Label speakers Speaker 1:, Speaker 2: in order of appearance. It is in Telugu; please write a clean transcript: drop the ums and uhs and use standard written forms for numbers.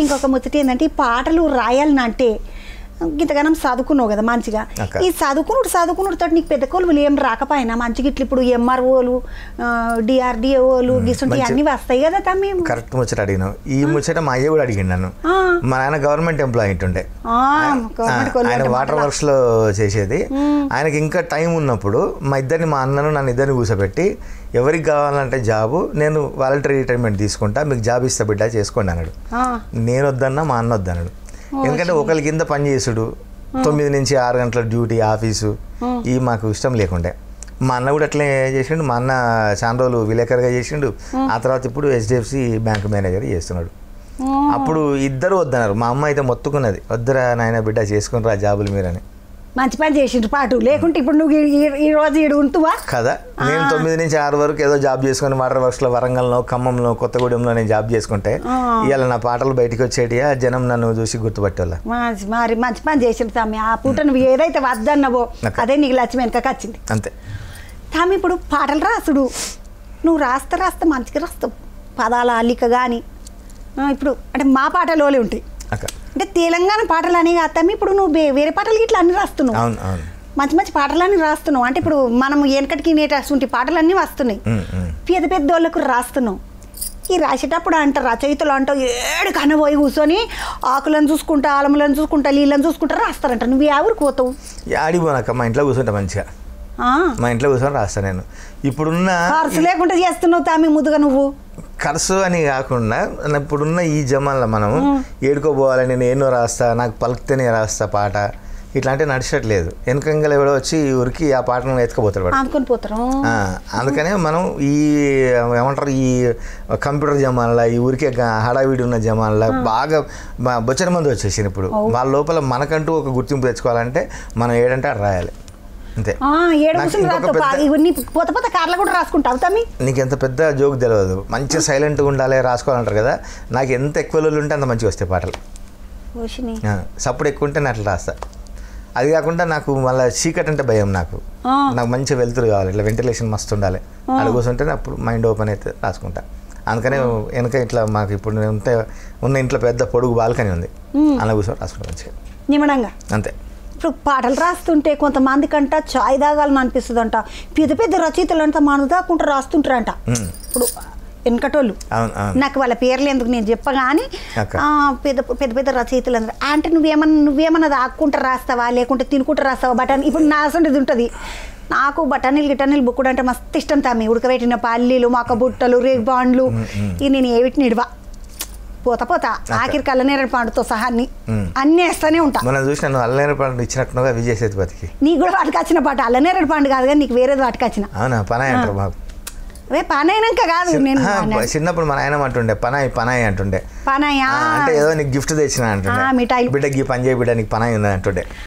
Speaker 1: ఇంకొక ముచ్చట ఏంటంటే ఈ పాటలు రాయాలనంటే ఇంతగానం చదువుకున్నావు కదా మంచిగా. ఈ చదువుకునుడితో నీకు పెద్ద కొలువులు ఏం రాకపోయినా మంచిగా ఇట్లా ఇప్పుడు ఎంఆర్ఓలు డిఆర్డిఓలు గిసుంటి అన్ని వస్తాయి కదా తమ్మి.
Speaker 2: కరెక్ట్ ముచ్చట అడిగినావు. ఈ ముచ్చట మా అయ్య కూడా అడిగిండు నన్ను. మా నాన్న గవర్నమెంట్ ఎంప్లాయీ ఉంటుండే, ఆయన వాటర్ వర్క్స్ లో చేసేది. ఆయనకి ఇంకా టైం ఉన్నప్పుడు మా అన్నను నన్ను ఇద్దరిని కూర్చోబెట్టి ఎవరికి కావాలంటే జాబు నేను వాలంటరీ రిటైర్మెంట్ తీసుకుంటా, మీకు జాబ్ ఇస్తా బిడ్డ చేసుకోండి అన్నాడు. నేను వద్దన్నా మా అన్న వద్దన్నాడు. ఎందుకంటే ఒకరి కింద పని చేసుడు 9 నుంచి 6 గంటల డ్యూటీ ఆఫీసు ఇవి మాకు ఇష్టం లేకుండే. మా అన్న కూడా అట్లే చేసిండు. మా అన్న చాలా రోజులు విలేకరుగా చేసిండు, ఆ తర్వాత ఇప్పుడు HDFC బ్యాంక్ మేనేజర్ చేస్తున్నాడు. అప్పుడు ఇద్దరు వద్దన్నారు. మా అమ్మ అయితే మొత్తుకున్నది, వద్దురా నాయన బిడ్డ చేసుకుని రా జాబులు మీరని.
Speaker 1: మంచి పని చేసిండ్రు పాటు, లేకుంటే ఇప్పుడు నువ్వు ఈ రోజు ఈడు ఉంటువా
Speaker 2: కదా. నేను 9 నుంచి 6 వరకు ఏదో జాబ్ చేసుకుని వాటర్ వర్క్స్లో వరంగల్లో, ఖమ్మంలో, కొత్తగూడెంలో నేను జాబ్ చేసుకుంటే ఇవాళ నా పాటలు బయటకు వచ్చేటియా జనం నన్ను చూసి గుర్తుపట్టేవాళ్ళ.
Speaker 1: మరి మంచి పని చేసిండు తమ్మి. ఆ పూట నువ్వు ఏదైతే వద్దన్నావో అదే నీకు లక్ష్యం వెనకకి వచ్చింది
Speaker 2: అంతే.
Speaker 1: తమ్మి ఇప్పుడు పాటలు రాసుడు నువ్వు రాస్తా మంచిగా రాస్తావు, పదాల అల్లిక కానీ. ఇప్పుడు అంటే మా పాటలోనే ఉంటాయి అంటే తెలంగాణ పాటలు అని కాదు. ఇప్పుడు నువ్వు వేరే పాటలు ఇట్లా అన్ని రాస్తున్నావు, మంచి పాటలన్నీ రాస్తున్నావు. అంటే ఇప్పుడు మనం వెనకటికి నేటి పాటలన్నీ వస్తున్నాయి, పెద్ద వాళ్ళకు రాస్తున్నావు. ఈ రాసేటప్పుడు అంటారు రచయితలు అంటావు ఏడు కనబోయి కూర్చొని ఆకులను చూసుకుంటా, ఆలములను చూసుకుంటా, నీళ్ళని చూసుకుంటా రాస్తారంట. నువ్వు ఎవరికి పోతావు?
Speaker 2: ఆడిపోనాక మా ఇంట్లో కూర్చుంటా మంచిగా, మా ఇంట్లో కూర్చొని రాస్తా నేను. ఇప్పుడున్న
Speaker 1: ఖర్చు లేకుండా చేస్తున్నావు తామి ముద్దుగా. నువ్వు
Speaker 2: ఖర్చు అని కాకుండా ఇప్పుడున్న ఈ జమాన్లో మనం ఏడుకోపోవాలని నేను ఎన్నో రాస్తా, నాకు పలికితేనే రాస్తా పాట, ఇట్లాంటి నడిచట్లేదు. వెనకంగా ఎవడో వచ్చి ఊరికి ఆ పాటను ఎత్తుకుపోతాడు
Speaker 1: అనుకొని పోతారు.
Speaker 2: అందుకనే మనం ఈ ఏమంటారు ఈ కంప్యూటర్ జమాన్లా, ఈ ఊరికే హడావిడి ఉన్న జమాన్లా బాగా బొచ్చని మంది వచ్చేసింది. ఇప్పుడు వాళ్ళ లోపల మనకంటూ ఒక గుర్తింపు తెచ్చుకోవాలంటే మనం ఏడంటే అటు రాయాలి అంతే. నీకు ఎంత పెద్ద జోక్ తెలియదు, మంచిగా సైలెంట్గా ఉండాలి రాసుకోవాలంటారు కదా. నాకు ఎంత ఎక్కువ రోజులు ఉంటే అంత మంచిగా వస్తాయి పాటలు. సప్పుడు ఎక్కువ ఉంటే నేను అట్లా రాస్తా. అది కాకుండా నాకు మళ్ళీ చీకటి అంటే భయం. నాకు మంచిగా వెళ్తురు కావాలి, ఇట్లా వెంటిలేషన్ మస్తు ఉండాలి. అలా కూర్చుంటేనే అప్పుడు మైండ్ ఓపెన్ అయితే రాసుకుంటా. అందుకనే వెనక ఇట్లా మాకు ఇప్పుడు ఉన్న ఇంట్లో పెద్ద పొడుగు బాల్కనీ ఉంది, అలా కూర్చొని రాసుకుంటా మంచిగా నిమ్మడంగా అంతే.
Speaker 1: ఇప్పుడు పాటలు రాస్తుంటే కొంతమంది కంట చాయ్ తాగాలని అనిపిస్తుంది అంట. పెద్ద రచయితలు అంట మన దాకుంటూ రాస్తుంటారంట. ఇప్పుడు వెనకటోళ్ళు, నాకు వాళ్ళ పేర్లు ఎందుకు నేను చెప్పగాని పెద్ద రచయితలు అందరూ అంటే నువ్వేమన్నా దాక్కుంటూ రాస్తావా లేకుంటే తినుకుంటూ రాస్తావా బఠానీ. ఇప్పుడు నా అసంటిది ఉంటుంది. నాకు బఠానీలు బుక్కుడు అంటే మస్తు ఇష్టం తామి. ఉడకబెట్టిన పల్లీలు, మాక బుట్టలు, రేగు బాండ్లు ఇవి నేను ఏవిటిని ఇడవా. పోతా ఆఖరికి అల్లనేరేడు పండుతో సహా అన్ని వేస్తూనే ఉంటా.
Speaker 2: మనం చూసిన అల్లనేరేడు పండు ఇచ్చినట్టుగా విజయ్ సేతుపతికి
Speaker 1: నీకు కూడా వాటికొచ్చిన పాట అల్లనేరేడు పండు కాదు కానీ నీకు వేరేది వాటికొచ్చిన.
Speaker 2: అవునా? పనాయి అంటారు మాకు.
Speaker 1: పనైనాక కాదు, నేను
Speaker 2: చిన్నప్పుడు మన ఆయన అంటుండే పనాయి అంటుండే.
Speaker 1: పనాయా
Speaker 2: అంటే ఏదో నీకు గిఫ్ట్ తెచ్చిన అంటుండే, బిడ్డకి పని చేయ బిడ్డ నీకు పనాయి ఉంది అంటుండే.